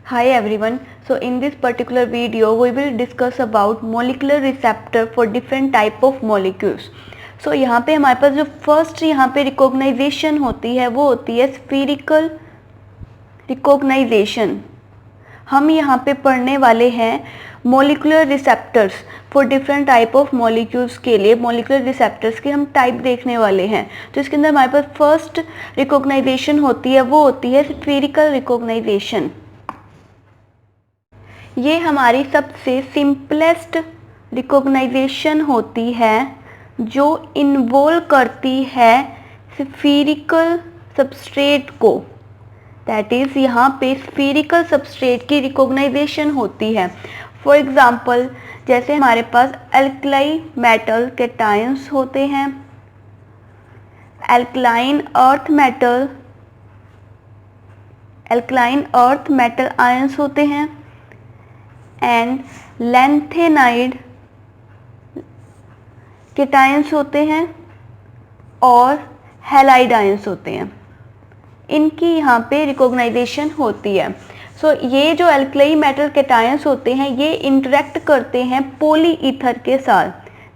Hi everyone. So in this particular video we will discuss about molecular receptor for different type of molecules. So यहाँ पे हमारे पास जो first यहाँ पे recognition होती है वो होती है स्फीरिकल रिकॉग्नाइजेशन. हम यहाँ पे पढ़ने वाले हैं molecular receptors for different type of molecules के लिए मोलिकुलर रिसेप्टर्स के हम टाइप देखने वाले हैं. तो इसके अंदर हमारे पास फर्स्ट रिकॉग्नाइजेशन होती है वो होती है स्फीरिकल रिकॉग्नाइजेशन. ये हमारी सबसे सिंपलेस्ट रिकॉग्नाइजेशन होती है जो इन्वॉल्व करती है स्फीरिकल सबस्ट्रेट को. दैट इज़ यहाँ पे स्फीरिकल सबस्ट्रेट की रिकॉग्नाइजेशन होती है. फॉर एग्ज़ाम्पल जैसे हमारे पास एल्कलाई मेटल कैटायंस होते हैं, एल्कलाइन अर्थ मेटल आयंस होते हैं एंड लैंथेनाइड कैटायंस होते हैं और हैलाइड आयंस होते हैं. इनकी यहाँ पे रिकॉग्नाइजेशन होती है. सो ये जो एल्कलाई मेटल कैटायंस होते हैं ये इंटरेक्ट करते हैं पॉली ईथर के साथ.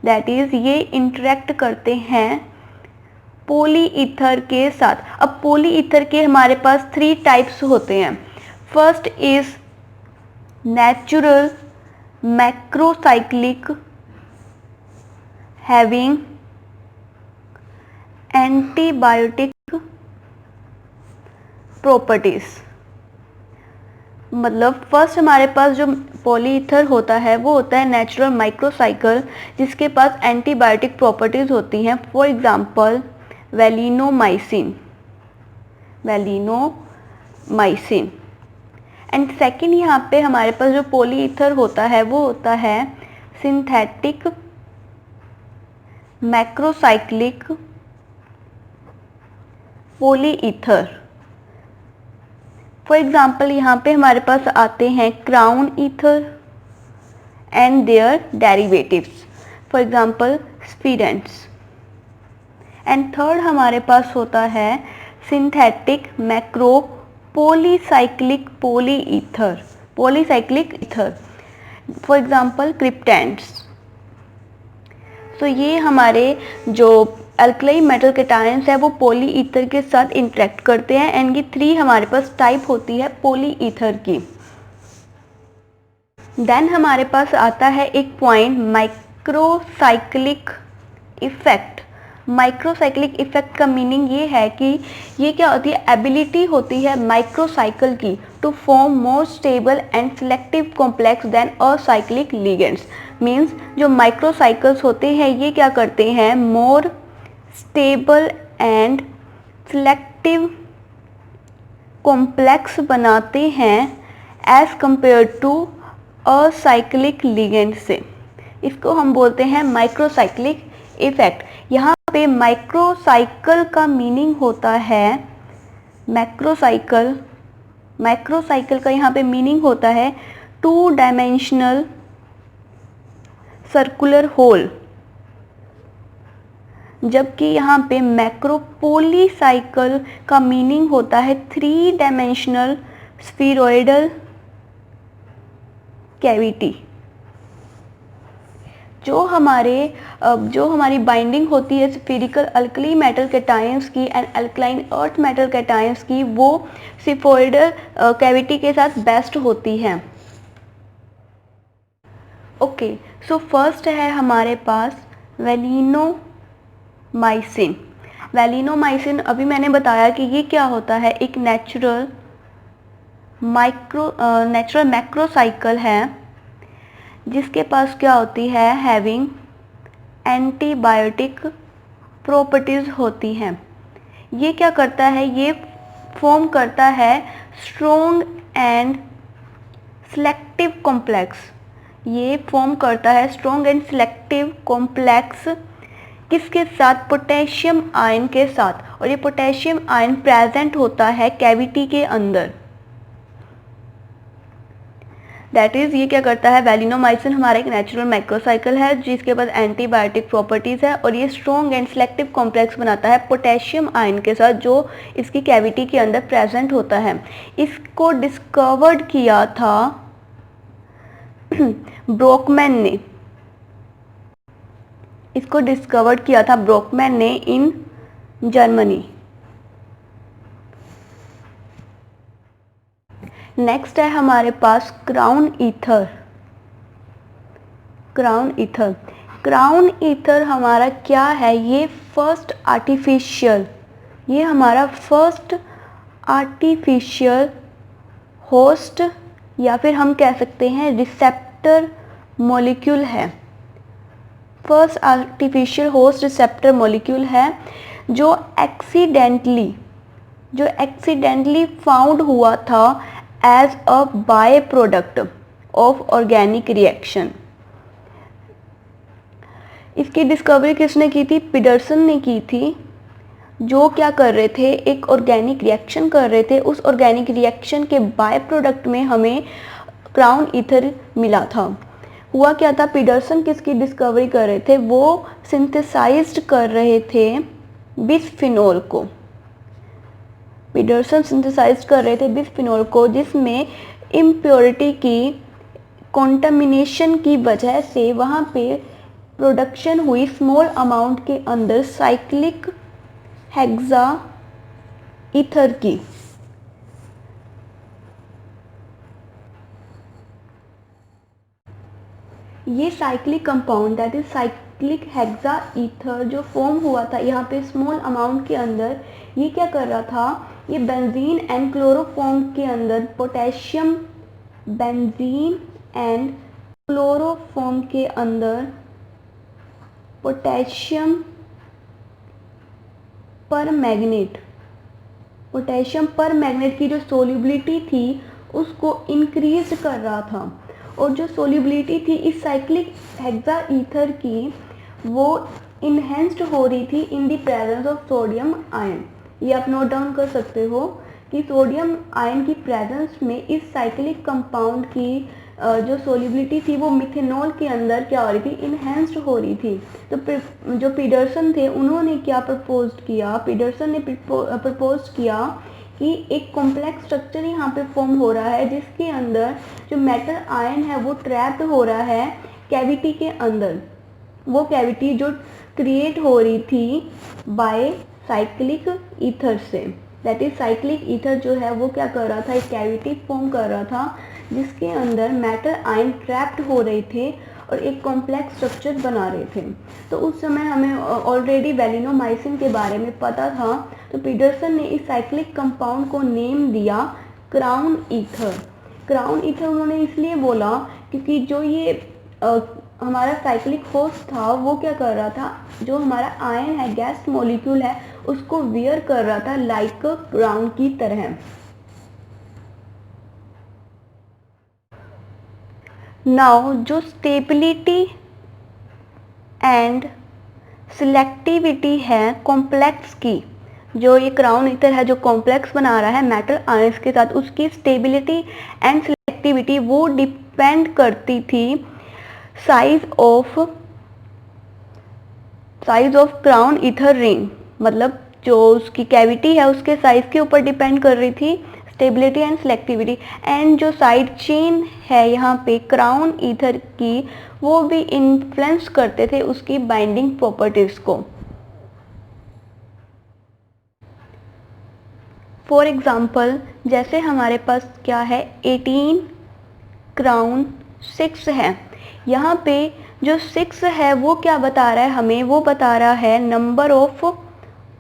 दैट इज़ ये इंटरेक्ट करते हैं पॉली ईथर के साथ. अब पॉली ईथर के हमारे पास 3 टाइप्स होते हैं. First is natural macrocyclic having antibiotic properties. मतलब फर्स्ट हमारे पास जो पॉलीईथर होता है वो होता है नेचुरल माइक्रोसाइकिल जिसके पास एंटीबायोटिक प्रॉपर्टीज होती हैं. For example valinomycin. And second यहाँ पे हमारे पास जो पॉलीईथर होता है वो होता है synthetic macrocyclic polyether. For example यहाँ पे हमारे पास आते हैं crown ether and their derivatives. For example स्पीडेंट्स. एंड थर्ड हमारे पास होता है synthetic macro polycyclic ether. For example cryptands. तो ये हमारे जो अल्कलाई मेटल कैटायंस है वो पॉली ईथर के साथ इंटरेक्ट करते हैं एंड ये 3 हमारे पास टाइप होती है पॉली ईथर की. देन हमारे पास आता है एक point microcyclic effect. Microcyclic effect का मीनिंग ये है कि ये क्या होती है, एबिलिटी होती है माइक्रोसाइकिल की to form more stable and selective complex than acyclic ligands. Means जो माइक्रोसाइकिल्स होते हैं ये क्या करते हैं, more stable and selective complex बनाते हैं as compare to acyclic ligand से. इसको हम बोलते हैं माइक्रोसाइक्लिक इफेक्ट. यहाँ पे माइक्रोसाइकिल का मीनिंग होता है माइक्रोसाइकिल का यहाँ पे मीनिंग होता है 2 डायमेंशनल सर्कुलर होल, जबकि यहाँ पे मैक्रोपोलीसाइकिल का मीनिंग होता है 3 डायमेंशनल स्फीरॉइडल कैविटी. जो हमारी बाइंडिंग होती है स्फीरिकल अल्कली मेटल कैटायंस की and alkaline earth metal cations की वो स्फीरॉइडल कैविटी के साथ बेस्ट होती है. ओके, सो फर्स्ट है हमारे पास वैलिनोमाइसिन. अभी मैंने बताया कि ये क्या होता है, एक नेचुरल मैक्रोसाइकिल है जिसके पास क्या होती है, हैविंग एंटीबायोटिक प्रॉपर्टीज़ होती हैं. ये क्या करता है, ये फॉर्म करता है स्ट्रॉन्ग एंड सिलेक्टिव कॉम्प्लेक्स. किसके साथ, पोटेशियम आयन के साथ. और ये पोटेशियम आयन प्रेजेंट होता है कैविटी के अंदर. दैट इज़ ये क्या करता है, वैलिनोमाइसिन हमारा एक नेचुरल मैक्रोसाइकिल है जिसके पास एंटीबायोटिक प्रॉपर्टीज़ है और ये स्ट्रॉन्ग एंड सेलेक्टिव कॉम्प्लेक्स बनाता है पोटेशियम आयन के साथ जो इसकी कैविटी के अंदर प्रेजेंट होता है। इसको डिस्कवर्ड किया था ब्रोकमैन ने, इसको डिस्कवर्ड किया था ब्रोकमैन ने इन जर्मनी। नेक्स्ट है हमारे पास crown ether. Crown ether, crown ether हमारा क्या है, ये फर्स्ट आर्टिफिशियल, ये हमारा फर्स्ट आर्टिफिशियल होस्ट या फिर हम कह सकते हैं रिसेप्टर मॉलिक्यूल है। First artificial host receptor molecule है जो एक्सीडेंटली फाउंड हुआ था as a by product of organic reaction. इसकी डिस्कवरी किसने की थी, पीटरसन ने की थी, जो क्या कर रहे थे, एक ऑर्गेनिक रिएक्शन कर रहे थे। उस ऑर्गेनिक रिएक्शन के बाय प्रोडक्ट में हमें क्राउन ईथर मिला था। हुआ क्या था, पीटरसन किसकी डिस्कवरी कर रहे थे, वो सिंथेसाइज्ड कर रहे थे बिस्फिनोल को। पीटरसन सिंथेसाइज कर रहे थे बिस्फिनोल को, जिसमें इम्प्योरिटी की कॉन्टामिनेशन की वजह से वहाँ पे प्रोडक्शन हुई स्मॉल अमाउंट के अंदर साइक्लिक हेक्सा ईथर की। ये cyclic compound that is cyclic hexa ether जो फॉर्म हुआ था यहाँ पे स्मॉल अमाउंट के अंदर, ये क्या कर रहा था, ये बेंजीन एंड क्लोरोफॉर्म के अंदर पोटेशियम, बेंजीन एंड क्लोरोफॉर्म के अंदर पोटेशियम परमैंगनेट की जो सोल्यूबिलिटी थी उसको इंक्रीज कर रहा था। और जो सोल्यूबिलिटी थी इस साइक्लिक हेक्सा ईथर की वो इनहेंस्ड हो रही थी in the presence of sodium ion. ये आप नोट डाउन कर सकते हो कि सोडियम आयन की प्रेजेंस में इस साइक्लिक कंपाउंड की जो सोल्यूबिलिटी थी वो मिथेनॉल के अंदर क्या हो रही थी, इनहेंस्ड हो रही थी। तो जो पीटरसन थे उन्होंने क्या प्रपोज किया, पीटरसन ने प्रपोज किया कि एक कॉम्प्लेक्स स्ट्रक्चर यहाँ पे फॉर्म हो रहा है जिसके अंदर जो मेटल आयन है वो ट्रैप्ड हो रहा है कैविटी के अंदर। वो कैविटी जो क्रिएट हो रही थी बाय साइक्लिक ईथर से, दैट इज साइक्लिक ईथर जो है वो क्या कर रहा था, एक कैविटी फॉर्म कर रहा था जिसके अंदर मेटल आयन ट्रैप्ड हो रहे थे और एक कॉम्प्लेक्स स्ट्रक्चर बना रहे थे। तो उस समय हमें ऑलरेडी वैलिनोमाइसिन के बारे में पता था, तो पीटरसन ने इस साइक्लिक कंपाउंड को नेम दिया क्राउन ईथर। क्राउन ईथर उन्होंने इसलिए बोला क्योंकि जो ये हमारा साइक्लिक होस्ट था वो क्या कर रहा था, जो हमारा आयन है, गैस मॉलिक्यूल है, उसको वियर कर रहा था लाइक क्राउन की तरह। नाउ जो स्टेबिलिटी एंड सिलेक्टिविटी है कॉम्प्लेक्स की, जो ये क्राउन ईथर है जो कॉम्प्लेक्स बना रहा है मेटल आयंस के साथ, उसकी स्टेबिलिटी एंड सिलेक्टिविटी वो डिपेंड करती थी size of crown ether ring, मतलब जो उसकी कैविटी है उसके साइज के ऊपर डिपेंड कर रही थी स्टेबिलिटी एंड सिलेक्टिविटी। एंड जो साइड चेन है यहाँ पे क्राउन ईथर की वो भी इन्फ्लुएंस करते थे उसकी बाइंडिंग प्रॉपर्टीज को। फॉर एग्जाम्पल जैसे हमारे पास क्या है 18 क्राउन 6 है, यहाँ पे जो 6 है वो क्या बता रहा है हमें, वो बता रहा है नंबर ऑफ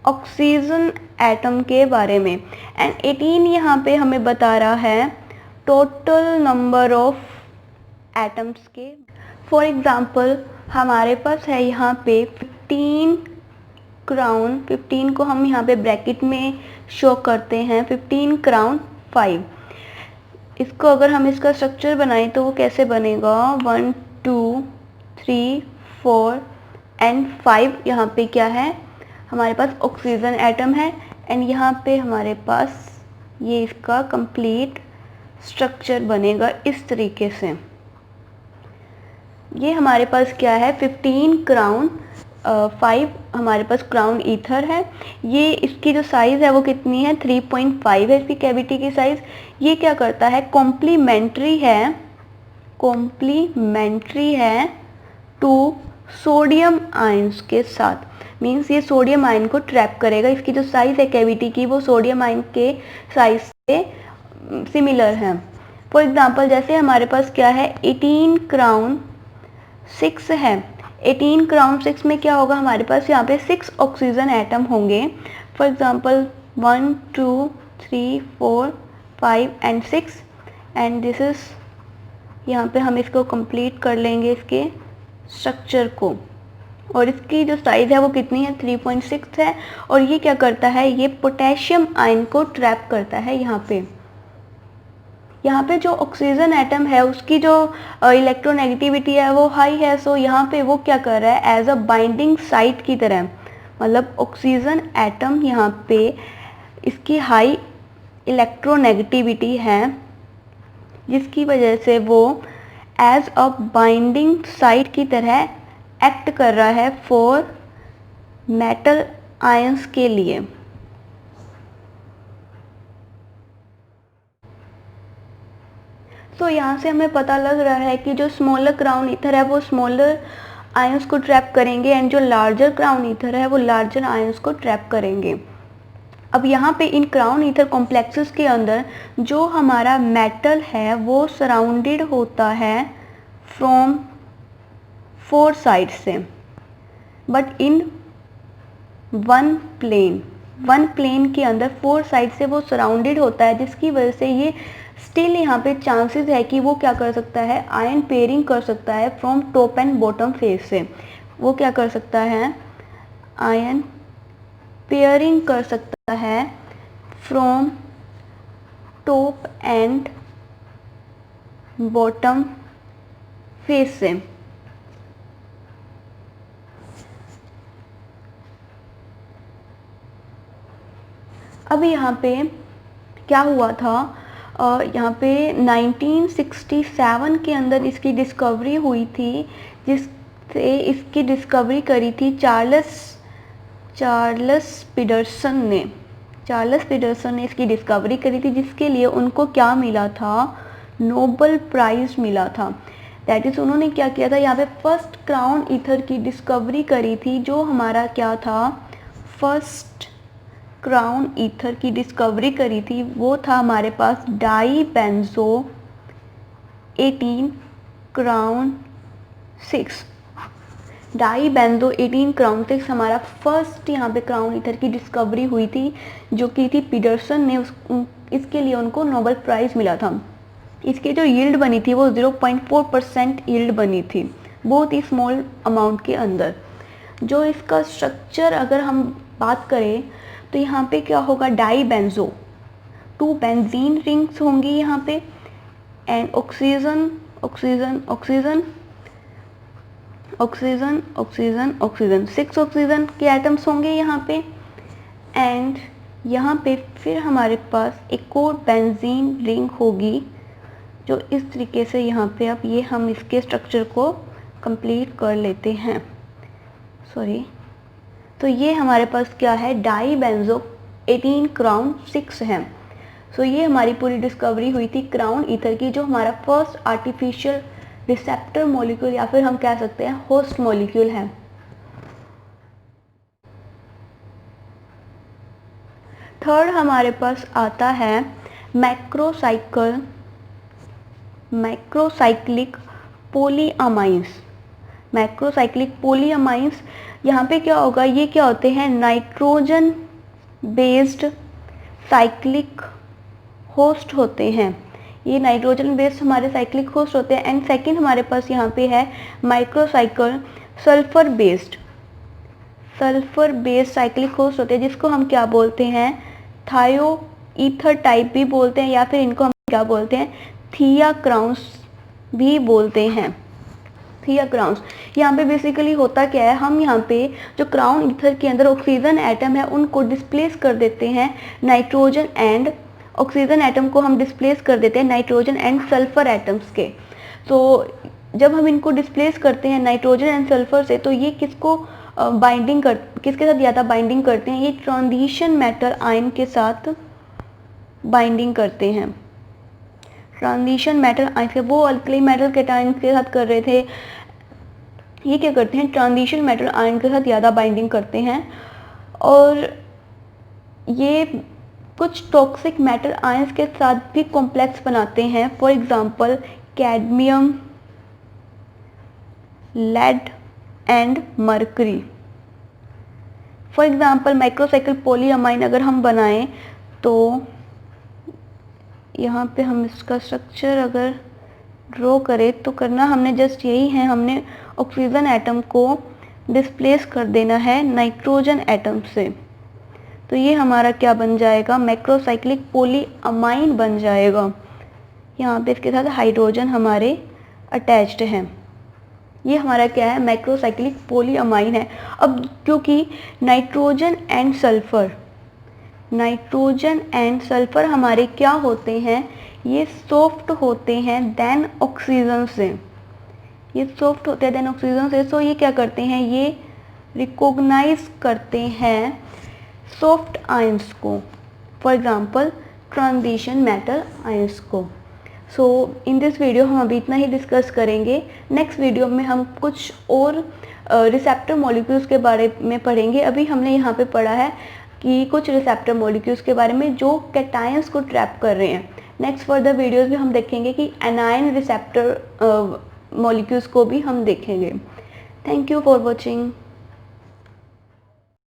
ऑक्सीजन एटम के बारे में। एंड 18 यहाँ पे हमें बता रहा है टोटल नंबर ऑफ एटम्स के। फॉर एग्जांपल हमारे पास है यहाँ पे 15 क्राउन, 15 को हम यहाँ पे ब्रैकेट में शो करते हैं, 15 क्राउन 5। इसको अगर हम इसका स्ट्रक्चर बनाएं तो वो कैसे बनेगा, 1 2 3 4 एंड 5। यहाँ पे क्या है हमारे पास ऑक्सीजन एटम है एंड यहाँ पे हमारे पास ये इसका कंप्लीट स्ट्रक्चर बनेगा इस तरीके से। ये हमारे पास क्या है 15 क्राउन 5 हमारे पास क्राउन ईथर है। ये इसकी जो साइज़ है वो कितनी है 3.5 है इसकी कैविटी की साइज़। ये क्या करता है कॉम्प्लीमेंट्री है टू सोडियम आयंस के साथ, मीन्स ये सोडियम आयन को ट्रैप करेगा। इसकी जो साइज़ है कैविटी की वो सोडियम आयन के साइज से सिमिलर है। फॉर एग्जांपल जैसे हमारे पास क्या है 18 क्राउन 6 है। 18 क्राउन 6 में क्या होगा हमारे पास यहाँ पे 6 ऑक्सीजन एटम होंगे। For example 1 2 3 4 5 and 6 and this is, यहाँ पे हम इसको कंप्लीट कर लेंगे इसके स्ट्रक्चर को। और इसकी जो साइज़ है वो कितनी है 3.6 है। और ये क्या करता है ये पोटेशियम आयन को ट्रैप करता है। यहाँ पे जो ऑक्सीजन एटम है उसकी जो इलेक्ट्रोनेगेटिविटी है वो हाई है। सो यहाँ पे वो क्या कर रहा है एज अ बाइंडिंग साइट की तरह, मतलब ऑक्सीजन एटम यहाँ पे इसकी हाई इलेक्ट्रोनेगेटिविटी है जिसकी वजह से वो एज अ बाइंडिंग साइट की तरह एक्ट कर रहा है फॉर मेटल आयंस के लिए। तो यहाँ से हमें पता लग रहा है कि जो स्मॉलर क्राउन ईथर है वो स्मॉलर आयंस को ट्रैप करेंगे एंड जो लार्जर क्राउन ईथर है वो लार्जर आयंस को ट्रैप करेंगे। अब यहाँ पे इन क्राउन ईथर कॉम्प्लेक्सेस के अंदर जो हमारा मेटल है वो सराउंडेड होता है फ्रॉम 4 साइड से, बट इन वन प्लेन के अंदर 4 साइड से वो सराउंडेड होता है, जिसकी वजह से ये स्टिल यहाँ पे चांसेस है कि वो क्या कर सकता है आयन पेयरिंग कर सकता है from top and bottom face से। वो क्या कर सकता है आयन पेयरिंग कर सकता है from top and bottom face से। अब यहाँ पे क्या हुआ था यहाँ पे 1967 के अंदर इसकी डिस्कवरी हुई थी, जिससे इसकी डिस्कवरी करी थी चार्ल्स पीटरसन ने इसकी डिस्कवरी करी थी, जिसके लिए उनको क्या मिला था नोबेल प्राइज़ मिला था। दैट इज़ उन्होंने क्या किया था यहाँ पे फर्स्ट क्राउन ईथर की डिस्कवरी करी थी। जो हमारा क्या था फर्स्ट क्राउन ईथर की डिस्कवरी करी थी वो था हमारे पास dibenzo 18 crown 6। Dibenzo 18 crown 6 हमारा फर्स्ट यहाँ पे क्राउन ईथर की डिस्कवरी हुई थी जो की थी पीटरसन ने। इसके लिए उनको नोबेल प्राइज़ मिला था। इसकी जो यील्ड बनी थी वो 0.4% यील्ड बनी थी, बहुत ही स्मॉल अमाउंट के अंदर। जो इसका स्ट्रक्चर अगर हम बात करें तो यहाँ पे क्या होगा डाई बेंजो 2 बेंजीन रिंग्स होंगी यहाँ पे एंड ऑक्सीजन 6 ऑक्सीजन के एटम्स होंगे यहाँ पे। एंड यहाँ पे फिर हमारे पास एक और बेंजीन रिंग होगी जो इस तरीके से यहाँ पे। अब ये हम इसके स्ट्रक्चर को कंप्लीट कर लेते हैं। तो ये हमारे पास क्या है डाई बेंजो 18 क्राउन 6 है। ये हमारी पूरी डिस्कवरी हुई थी क्राउन ईथर की, जो हमारा फर्स्ट आर्टिफिशियल रिसेप्टर मॉलिक्यूल या फिर हम कह सकते हैं होस्ट मॉलिक्यूल है। थर्ड हमारे पास आता है मैक्रोसाइक्लिक पोलीअमाइंस। यहाँ पे क्या होगा ये क्या होते हैं नाइट्रोजन बेस्ड साइक्लिक होस्ट होते हैं। ये नाइट्रोजन बेस्ड हमारे साइक्लिक होस्ट होते हैं। एंड सेकंड हमारे पास यहाँ पे है माइक्रोसाइकिल सल्फर बेस्ड साइक्लिक होस्ट होते हैं, जिसको हम क्या बोलते हैं थायो ईथर टाइप भी बोलते हैं या फिर इनको हम क्या बोलते हैं थिया क्राउन्स भी बोलते हैं। थिया क्राउन्स यहाँ पे बेसिकली होता क्या है हम यहाँ पे जो क्राउन ईथर के अंदर ऑक्सीजन एटम है उनको डिस्प्लेस कर देते हैं नाइट्रोजन एंड ऑक्सीजन एटम को हम डिस्प्लेस कर देते हैं नाइट्रोजन एंड सल्फर एटम्स के। तो जब हम इनको डिस्प्लेस करते हैं नाइट्रोजन एंड सल्फर से, तो ये किसको किसके साथ ज़्यादा बाइंडिंग करते हैं? ये ट्रांजिशन मेटल आयन के साथ बाइंडिंग करते हैं। ट्रांजिशन मेटल आयन के, वो अल्कली मेटल कैटायन के साथ कर रहे थे, ये क्या करते हैं? ट्रांजिशन मेटल आयन के साथ ज़्यादा बाइंडिंग करते हैं। और ये कुछ टॉक्सिक मेटल आयंस के साथ भी कॉम्प्लेक्स बनाते हैं। For example cadmium, lead and mercury. For example macrocyclic polyamine अगर हम बनाएं तो यहाँ पे हम इसका स्ट्रक्चर अगर ड्रॉ करें तो करना हमने जस्ट यही है, हमने ऑक्सीजन एटम को डिस्प्लेस कर देना है नाइट्रोजन एटम से। तो ये हमारा क्या बन जाएगा? मैक्रोसाइक्लिक पॉलीअमाइन बन जाएगा। यहाँ पे इसके साथ हाइड्रोजन हमारे अटैच्ड हैं। ये हमारा क्या है? मैक्रोसाइक्लिक पॉलीअमाइन है। अब क्योंकि नाइट्रोजन एंड सल्फर हमारे क्या होते हैं? ये सॉफ्ट होते हैं देन ऑक्सीजन से। ये सॉफ्ट होते हैं देन ऑक्सीजन से। सो ये क्या करते हैं? ये रिकॉग्नाइज करते हैं सॉफ्ट आयंस को, for example transition metal ions को। सो इन दिस वीडियो हम अभी इतना ही डिस्कस करेंगे। नेक्स्ट वीडियो में हम कुछ और रिसेप्टर मॉलिक्यूल्स के बारे में पढ़ेंगे। अभी हमने यहाँ पे पढ़ा है कि कुछ रिसेप्टर मॉलिक्यूल्स के बारे में जो कैटायंस को ट्रैप कर रहे हैं। नेक्स्ट फर्दर वीडियोस में हम देखेंगे कि एनायन रिसेप्टर मॉलिक्यूल्स को भी हम देखेंगे। Thank you for watching.